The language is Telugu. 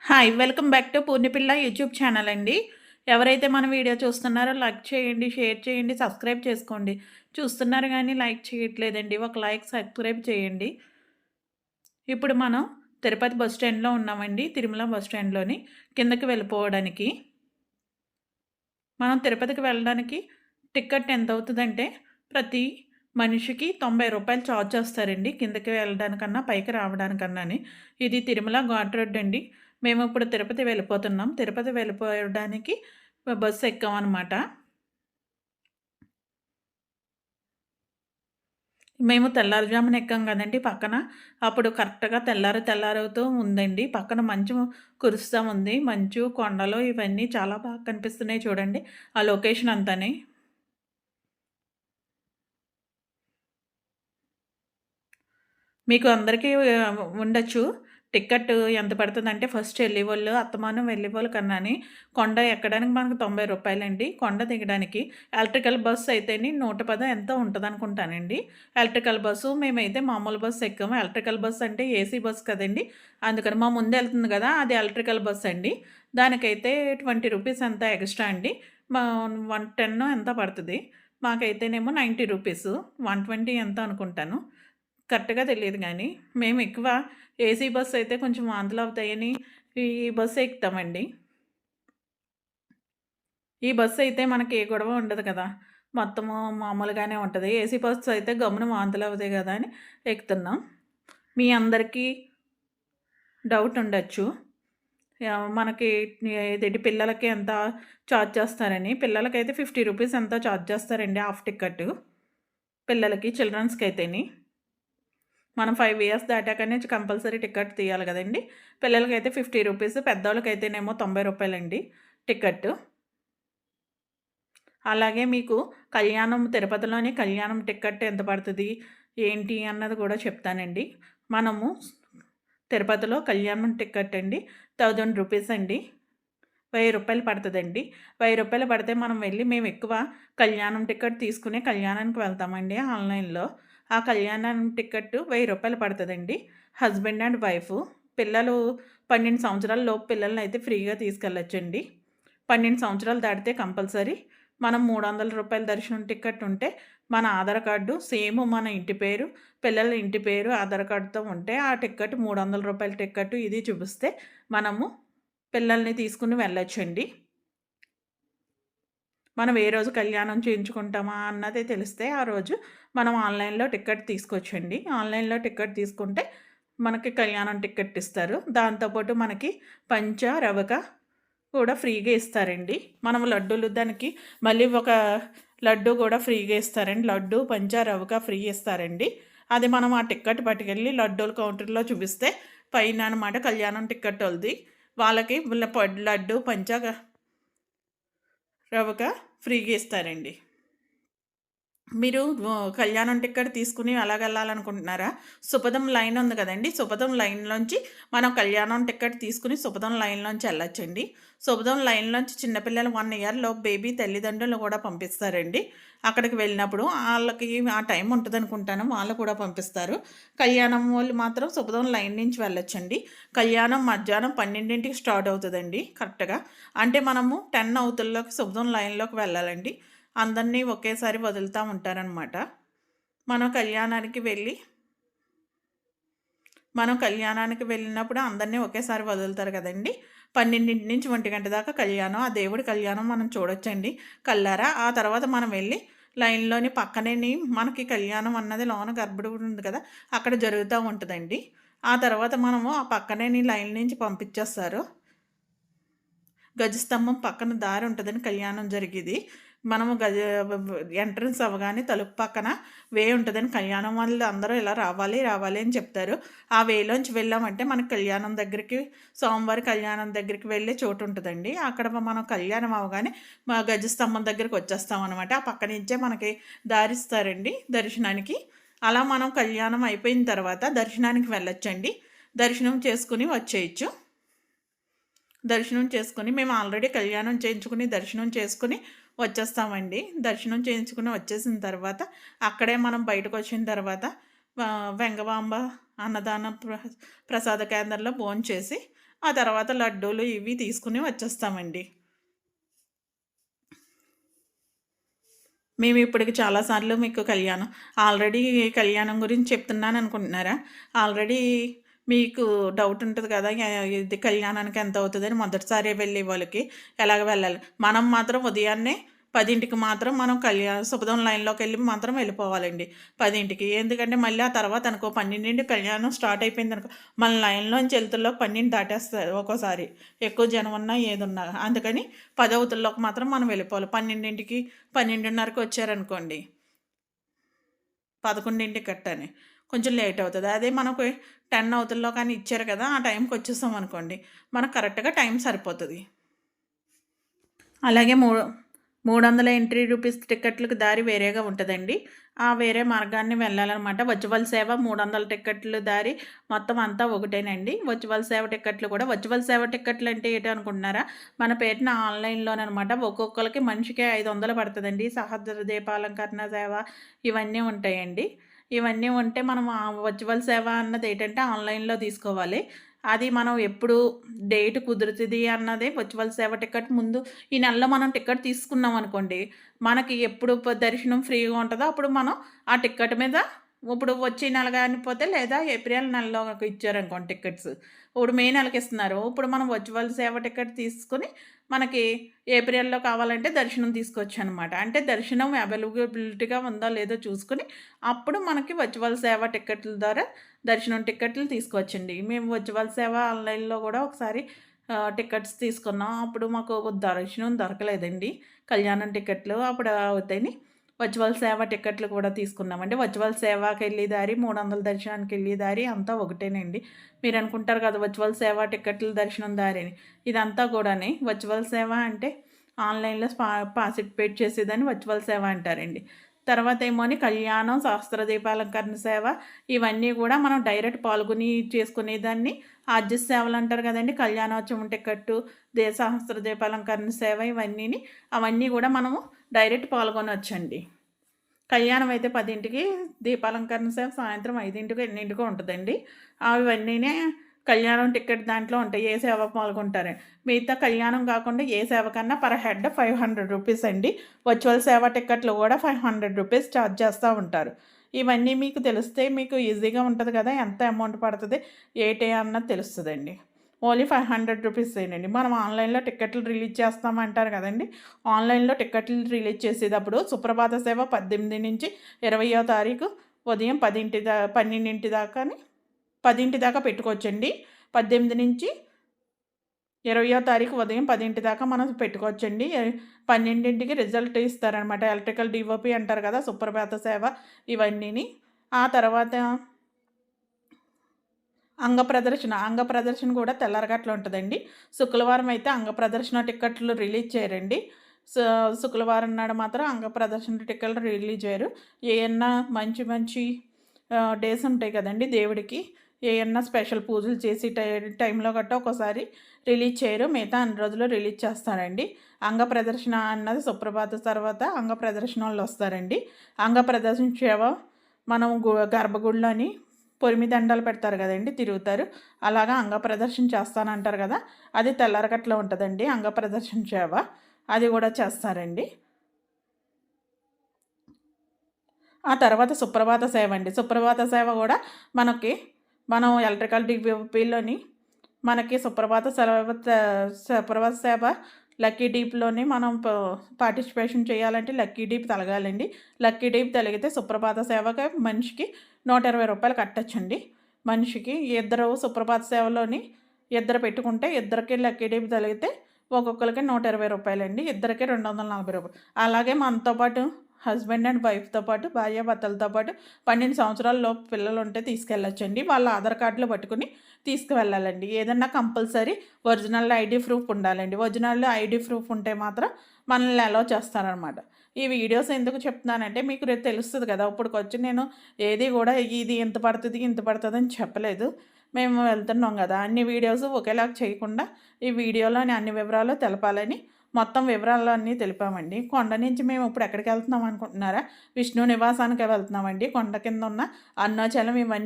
Hi! Welcome back to Purnipilla YouTube channel అండి. ఎవరైతే మన వీడియో చూస్తున్నారో లైక్ చేయండి, షేర్ చేయండి, సబ్స్క్రైబ్ చేసుకోండి. చూస్తున్నారు గానీ లైక్ చేయట్లేదండి. ఒక లైక్, సబ్స్క్రైబ్ చేయండి. ఇప్పుడు మనం తిరుపతి బస్ స్టాండ్‌లో ఉన్నామండి. తిరుమల బస్ స్టాండ్‌లోని కిందకి వెళ్ళిపోవడానికి. మనం తిరుపతికి వెళ్ళడానికి టికెట్ ఎంతవుతదంటే ప్రతి మనిషికి రూ. 90 చార్జ్ చేస్తారండి. కిందకి వెళ్ళడానికన్నా, పైకి రావడానికన్నాని. ఇది తిరుమల ఘాట్ రోడ్ అండి. మేమిప్పుడు తిరుపతి వెళ్ళిపోతున్నాం. తిరుపతి వెళ్ళిపోవడానికి బస్సు ఎక్కామనమాట. మేము తెల్లారుజామున ఎక్కాం గదండీ పక్కన. అప్పుడు కరెక్ట్‌గా తెల్లారుతూ ఉందండి. పక్కన మంచు కురుస్తా ఉంది. మంచు, కొండలు ఇవన్నీ చాలా బాగా కనిపిస్తున్నాయి చూడండి. ఆ లొకేషన్ అంతాని. మీకు అందరికీ ఉండొచ్చు. టికెట్ ఎంత పడతదంటే ఫస్ట్ ఎళ్ళేవోళ్ళు అత్తమానం వెళ్ళేవోళ్ళు కన్నాని కొండ ఎక్కడానికి మనకు రూ. 90 కొండ దిగడానికి. ఎలక్ట్రికల్ బస్ అయితేని 110 ఎంతో ఉంటదనుకుంటానండి. ఎలక్ట్రికల్ బస్సు మేమైతే మామూలు బస్సు ఎక్కాము. ఎలక్ట్రికల్ బస్ అంటే ఏసీ బస్ కదండీ! అందుకని మా ముందెళ్తుంది గదా! అది ఎలక్ట్రికల్ బస్ అండి. దానికైతే రూ. 20 ఎంతో ఎక్స్‌ట్రా అండి. మా 110 ఎంతో పడతది. మాకైతేనేమో రూ. 90 120 ఎంతో అనుకుంటాను. కరెక్ట్‌గా తెలీదు గానీ, మేమెక్కువ ఏసీ బస్సయితే కొంచెం వాంతులవుతాయని ఈ బస్సే ఎక్కుతామండి. ఈ బస్సయితే మనకి ఏ గొడవ ఉండదు కదా! మొత్తము మామూలుగానే ఉంటది. ఏసీ బస్సయితే గమ్మున వాంతులవుతాయి గదా! అని ఎక్కుతున్నాం. మీ అందరికీ డౌటుండొచ్చు. మనకి ఇదేంటి పిల్లలకి ఎంత చార్జ్ చేస్తారని. పిల్లలకైతే రూ. 50 ఎంతో చార్జ్ చేస్తారండి హాఫ్ టికెట్టు. పిల్లలకి చిల్డ్రన్స్‌కైతేని. మనం 5 ఇయర్స్ దాటాకనే కంపల్సరీ టికెట్ తీయాలి గదండీ! పిల్లలకైతే రూ. 50 పెద్దోళ్ళకైతేనేమో రూ. 90 అండి టికెట్టు. అలాగే మీకు కళ్యాణం తిరుపతిలోని కళ్యాణం టికెట్ ఎంత పడతది? ఏంటి? అన్నది గూడా చెప్తానండి. మనము తిరుపతిలో కళ్యాణం టికెట్ అండి రూ. 1000 అండి. రూ. 1000 పడతదండి. రూ. 1000 పడితే మనం వెళ్లి మేమెక్కువ కళ్యాణం టికెట్ తీసుకునే కళ్యాణానికి వెళ్తామండి ఆన్‌లైన్‌లో. ఆ కళ్యాణం టికెట్ రూ. 1000 పడతదండి. Husband and wife. పిల్లలు 12 సంవత్సరాల లోపు పిల్లలనైతే ఫ్రీగా తీసుకెళ్ళొచ్చండి. 12 సంవత్సరాలు దాటితే కంపల్సరీ మనం రూ. 300 దర్శనం టికెట్ ఉంటే మన ఆధార్ కార్డు సేమ్ మన ఇంటి పేరు, పిల్లల ఇంటి పేరు ఆధార్ కార్డ్‌తో ఉంటే ఆ టికెట్ రూ. 300 టికెట్ ఇది చూపిస్తే మనము పిల్లల్ని తీసుకొని వెళ్ళొచ్చండి. మనం ఏ రోజు కళ్యాణం చేయించుకుంటామా అన్నది తెలిస్తే ఆ రోజు మనం ఆన్‌లైన్‌లో టికెట్ తీసుకోవచ్చండి. ఆన్‌లైన్‌లో టికెట్ తీసుకుంటే మనకి కళ్యాణం టికెట్ ఇస్తారు. దాంతో పాటు మనకి పంచ, రవక కూడా ఫ్రీగా ఇస్తారండి. మనం లడ్డూలు దానికి మళ్ళీ ఒక లడ్డు కూడా ఫ్రీగా ఇస్తారండి. లడ్డు, పంచ, రవక ఫ్రీ ఇస్తారండి. అది మనం ఆ టికెట్ పట్టుకెళ్ళి లడ్డూల కౌంటర్‌లో చూపిస్తే పైన అనమాట కళ్యాణం టికెటోళ్ళది. వాళ్ళకి లడ్డు, పంచ, రవక ఫ్రీగా ఇస్తారండి. మీరు కళ్యాణం టికెట్ తీసుకొని అలాగెళ్ళాలనుకుంటున్నారా? సుపథం లైన్ ఉంది కదండీ! సుపథం లైన్‌లోంచి మనం కళ్యాణం టికెట్ తీసుకొని సుపథం లైన్‌లోంచి ఎళ్ళొచ్చండి. సుపథం లైన్‌లోంచి చిన్న పిల్లలు 1 ఇయర్ లోపు బేబీ తల్లిదండ్రులను కూడా పంపిస్తారండి. అక్కడికి వెళ్ళినప్పుడు ఆళ్ళకి ఆ టైం ఉంటదనుకుంటాను. వాళ్ళు కూడా పంపిస్తారు. కళ్యాణం వోళ్ళు మాత్రం సుపథం లైన్ నుంచి వెళ్ళొచ్చండి. కళ్యాణం మధ్యాహ్నం 12కి స్టార్ట్ అవుతదండి కరెక్ట్‌గా. అంటే మనము 10 అవుతుల్లోకి సుపథం లైన్‌లోకి వెళ్ళాలండి. అందరినీ ఒకేసారి వదులుతా ఉంటారనమాట. మనం కళ్యాణానికి వెళ్ళి మనం కళ్యాణానికి వెళ్ళినప్పుడు అందరిని ఒకేసారి వదులుతారు కదండీ! 12 నుంచి 1 దాకా కళ్యాణం. ఆ దేవుడి కళ్యాణం మనం చూడొచ్చండి కళ్ళారా. ఆ తర్వాత మనం వెళ్ళి లైన్‌లోని పక్కనేని మనకి కళ్యాణం అన్నది లోన గర్భగుడి ఉంది కదా! అక్కడ జరుగుతా ఉంటదండి. ఆ తర్వాత మనము ఆ పక్కనేని లైన్ నుంచి పంపించేస్తారు. గజస్తంభం పక్కన దారి ఉంటదండి కళ్యాణం జరిగేది. మనము ఎంట్రన్స్ అవ్వగానే తలుపు పక్కన వే ఉంటదండి. కళ్యాణం వాళ్ళు అందరూ ఇలా రావాలి, రావాలి అని చెప్తారు. ఆ వేలోంచి వెళ్ళామంటే మనకు కళ్యాణం దగ్గరికి స్వామివారి కళ్యాణం దగ్గరికి వెళ్ళే చోటు ఉంటదండి. అక్కడ మనం కళ్యాణం అవ్వగానే మా గజస్తంభం దగ్గరికి వచ్చేస్తామనమాట. ఆ పక్క నుంచే మనకి దారిస్తారండి దర్శనానికి. అలా మనం కళ్యాణం అయిపోయిన తర్వాత దర్శనానికి వెళ్ళొచ్చండి. దర్శనం చేసుకొని వచ్చేయొచ్చు. దర్శనం చేసుకొని మేము ఆల్రెడీ కళ్యాణం చేయించుకుని, దర్శనం చేసుకొని వచ్చేస్తామండి. దర్శనం చేయించుకొని వచ్చేసిన తర్వాత అక్కడే మనం బయటకొచ్చిన తర్వాత వెంగమాంబ అన్నదాన ప్రసాద కేంద్రంలో భోంచేసి ఆ తర్వాత లడ్డూలు ఇవి తీసుకుని వచ్చేస్తామండి. మేము ఇప్పటికి చాలా సార్లు మీకు ఆల్రెడీ కళ్యాణం గురించి చెప్తున్నాను అనుకుంటున్నారా? ఆల్రెడీ మీకు డౌట్ ఉంటది కదా! ఇది కళ్యాణానికి ఎంత అవుతదని మొదటిసారి వెళ్ళే వాళ్ళకి ఎలాగ వెళ్ళాలి? మనం మాత్రం ఉదయాన్నే 10కి మాత్రం మనం శుభదం లైన్‌లోకెళ్ళి మాత్రం వెళ్ళిపోవాలండి 10కి. ఎందుకంటే మళ్ళీ ఆ తర్వాత అనుకో 12కి కళ్యాణం స్టార్ట్ అయిపోయిందనుకో, మన లైన్‌లోంచి వెళ్తుల్లోకి 12 దాటేస్తది ఒక్కోసారి. ఎక్కువ జనం ఉన్నా ఏదున్నా. అందుకని 10 అవుతుల్లోకి మాత్రం మనం వెళ్ళిపోవాలి. 12కి 12:30కి వచ్చారనుకోండి 11 కట్టని. కొంచెం లేట్ అవుతది. అదే మనకు 10 అవుతుల్లో కానీ ఇచ్చారు కదా! ఆ టైంకి వచ్చేసామనుకోండి, మనకు కరెక్ట్‌గా టైం సరిపోతది. అలాగే 300 ఎంట్రీ రూపీస్ టికెట్‌లకి దారి వేరేగా ఉంటదండి. ఆ వేరే మార్గాన్ని వెళ్ళాలనమాట. వర్చువల్ సేవ 300 టికెట్లు దారి మొత్తం అంతా ఒకటేనండి. వర్చువల్ సేవ టికెట్లు కూడా వర్చువల్ సేవ టికెట్లు అంటే ఏటనుకుంటున్నారా? మన పేరున ఆన్‌లైన్‌లోననమాట ఒక్కొక్కళ్ళకి మనిషికి 500 పడతదండి. సహస్ర దీపాలంకరణ సేవ ఇవన్నీ ఉంటాయండి. ఇవన్నీ ఉంటే మనం వర్చువల్ సేవ అన్నదేటంటే ఆన్‌లైన్‌లో తీసుకోవాలి. అది మనం ఎప్పుడు డేట్ కుదురుతది అన్నదే వర్చువల్ సేవ టికెట్ ముందు ఈ నెలలో మనం టికెట్ తీసుకున్నామనుకోండి, మనకి ఎప్పుడు దర్శనం ఫ్రీగా ఉంటదో అప్పుడు మనం ఆ టికెట్ మీద ఇప్పుడు వచ్చే నెల గానిపోతే లేదా ఏప్రిల్ నెలలో ఇచ్చారనుకోండి టికెట్స్. ఇప్పుడు మే నెలకిస్తున్నారు. ఇప్పుడు మనం వర్చువల్ సేవ టికెట్ తీసుకొని మనకి ఏప్రిల్‌లో కావాలంటే దర్శనం తీసుకోవచ్చనమాట. అంటే దర్శనం అవైలబిలిటీగా ఉందో లేదో చూసుకొని, అప్పుడు మనకి వర్చువల్ సేవ టికెట్ల ద్వారా దర్శనం టికెట్లు తీసుకోవచ్చండి. మేము వర్చువల్ సేవ ఆన్‌లైన్‌లో గూడా ఒకసారి టికెట్స్ తీసుకున్నాం. అప్పుడు మాకు దర్శనం దొరకలేదండి. కళ్యాణం టికెట్లు అప్పుడు వద్దని వర్చువల్ సేవ టికెట్లు కూడా తీసుకున్నామండి. వర్చువల్ సేవకెళ్ళే దారి, 300 దర్శనానికెళ్ళే దారి అంతా ఒకటేనండి. మీరనుకుంటారు కదా! వర్చువల్ సేవ టికెట్ల దర్శనం దారి అని. ఇదంతా కూడాని వర్చువల్ సేవ అంటే ఆన్‌లైన్‌లో పార్టిసిపేట్ చేసేదాన్ని వర్చువల్ సేవ అంటారండి. తర్వాతేమోని కళ్యాణం, సహస్ర దీపాలంకరణ సేవ ఇవన్నీ గూడా మనం డైరెక్ట్ పాల్గొని చేసుకునేదాన్ని ఆర్జిత సేవలంటారు గదండీ! కళ్యాణోత్సవం టికెట్టు, సహస్ర దీపాలంకరణ సేవ ఇవన్నీని అవన్నీ గూడా మనము డైరెక్ట్ పాల్గొనొచ్చండి. కళ్యాణం అయితే 10కి, దీపాలంకరణ సేవ సాయంత్రం 5కో, ఎన్నింటికో ఉంటదండి. అవన్నీనే కళ్యాణం టికెట్ దాంట్లో ఉంటాయి. ఏ సేవ పాల్గొంటారని. మిగతా కళ్యాణం కాకుండా ఏ సేవ కన్నా పర్ హెడ్ 500 రూపీస్ అండి. వర్చువల్ సేవ టికెట్లు కూడా 500 రూపీస్ ఛార్జ్ చేస్తా ఉంటారు. ఇవన్నీ మీకు తెలిస్తే మీకు ఈజీగా ఉంటది కదా! ఎంత అమౌంట్ పడతది, ఏటి అన్నది తెలుస్తదండి. ఓన్లీ 500 రూపీసేనండి. మనం ఆన్‌లైన్‌లో టికెట్లు రిలీజ్ చేస్తామంటారు కదండీ! ఆన్‌లైన్‌లో టికెట్లు రిలీజ్ చేసేటప్పుడు సుప్రభాత సేవ 18 నుంచి 20వ తారీఖు ఉదయం 12 దాకాని 10 దాకా పెట్టుకోవచ్చండి. 18 నుంచి 20వ తారీఖు ఉదయం 10 దాకా మనం పెట్టుకోవచ్చండి. 12కి రిజల్ట్ ఇస్తారనమాట. ఎలక్ట్రికల్ డీఓపీ అంటారు కదా! సుప్రభాత సేవ ఇవన్నీని. ఆ తర్వాత అంగ ప్రదర్శన కూడా తెల్లారగట్ల ఉంటదండి. శుక్రవారం అయితే అంగ ప్రదర్శన టికెట్లు రిలీజ్ చేయరండి. సో, శుక్రవారం నాడు మాత్రం అంగ ప్రదర్శన టికెట్లు రిలీజ్ చేయరు. ఏయన్నా మంచి మంచి డేస్ ఉంటాయి కదండీ దేవుడికి. ఏయన్నా స్పెషల్ పూజలు చేసి టైంలో గట్టా ఒక్కోసారి రిలీజ్ చేయరు. మిగతా అన్ని రోజులు రిలీజ్ చేస్తారండి. అంగ ప్రదర్శన అన్నది సుప్రభాత తర్వాత అంగ ప్రదర్శనోళ్ళొస్తారండి. అంగ ప్రదర్శన సేవ మనం గర్భగుడిలోని పొరిమి దండాలు పెడతారు కదండీ! తిరుగుతారు. అలాగా అంగ ప్రదర్శన చేస్తానంటారు కదా! అది తెల్లారగట్ల ఉంటదండి అంగ ప్రదర్శన సేవ. అది గూడా చేస్తారండి. ఆ తర్వాత సుప్రభాత సేవ అండి. సుప్రభాత సేవ గూడా మనకి మనం ఎలక్ట్రికల్ డివిపిలోని మనకి సుప్రభాత సేవ లక్కీ డీప్‌లోని మనం పార్టిసిపేషన్ చేయాలంటే లక్కీ డీప్ తలగాలండి. లక్కీ డీప్ తలిగితే సుప్రభాత సేవకి మనిషికి రూ. 120 కట్టొచ్చండి. మనిషికి ఇద్దరు సుప్రభాత సేవలోని ఇద్దరు పెట్టుకుంటే ఇద్దరికి లక్కీ డీప్ తలిగితే ఒక్కొక్కళ్ళకి రూ. 120 అండి. ఇద్దరికి రూ. 240. అలాగే మనతో పాటు హస్బెండ్ అండ్ వైఫ్‌తో పాటు భార్యాభర్తలతో పాటు 12 సంవత్సరాల లోపు పిల్లలుంటే తీసుకెళ్ళొచ్చండి. వాళ్ళ ఆధార్ కార్డులు పట్టుకొని తీసుకువెళ్ళాలండి. ఏదన్నా కంపల్సరీ ఒరిజినల్ ఐడీ ప్రూఫ్ ఉండాలండి. ఒరిజినల్ ఐడీ ప్రూఫ్ ఉంటే మాత్రం మనల్ని అలౌ చేస్తారనమాట. ఈ వీడియోస్ ఎందుకు చెప్తున్నానంటే మీకు రేపు తెలుస్తది కదా! ఇప్పటికొచ్చి నేను ఏది గూడా ఇది ఇంత పడతది, ఇంత పడతదని చెప్పలేదు. మేము వెళ్తున్నాం గదా! అన్ని వీడియోస్ ఒకేలాగా చేయకుండా ఈ వీడియోలోని అన్ని వివరాలు తెలపాలని మొత్తం వివరాలన్నీ తెలిపామండి. కొండ నుంచి మేము ఇప్పుడు ఎక్కడికెళ్తున్నాం అనుకుంటున్నారా? విష్ణు నివాసానికే వెళ్తున్నామండి. కొండ కింద ఉన్న అరుణాచలం ఇవన్నీ